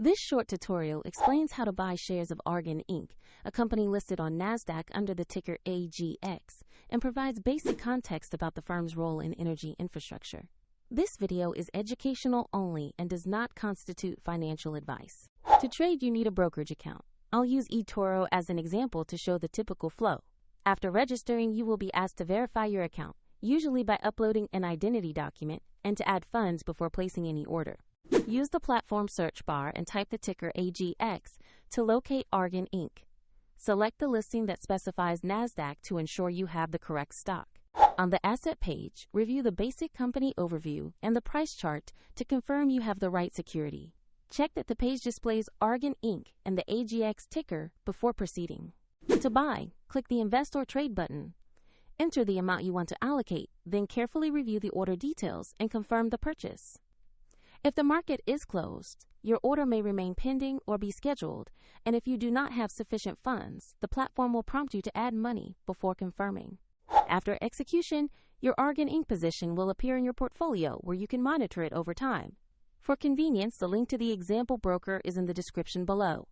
This short tutorial explains how to buy shares of Argan Inc., a company listed on NASDAQ under the ticker AGX, and provides basic context about the firm's role in energy infrastructure. This video is educational only and does not constitute financial advice. To trade, you need a brokerage account. I'll use eToro as an example to show the typical flow. After registering, you will be asked to verify your account, usually by uploading an identity document, and to add funds before placing any order. Use the platform search bar and type the ticker AGX to locate Argan Inc. Select the listing that specifies NASDAQ to ensure you have the correct stock. On the asset page, review the basic company overview and the price chart to confirm you have the right security. Check that the page displays Argan Inc. and the AGX ticker before proceeding. To buy, click the Invest or Trade button. Enter the amount you want to allocate, then carefully review the order details and confirm the purchase. If the market is closed, your order may remain pending or be scheduled, and if you do not have sufficient funds, the platform will prompt you to add money before confirming. After execution, your Argan Inc. position will appear in your portfolio where you can monitor it over time. For convenience, the link to the example broker is in the description below.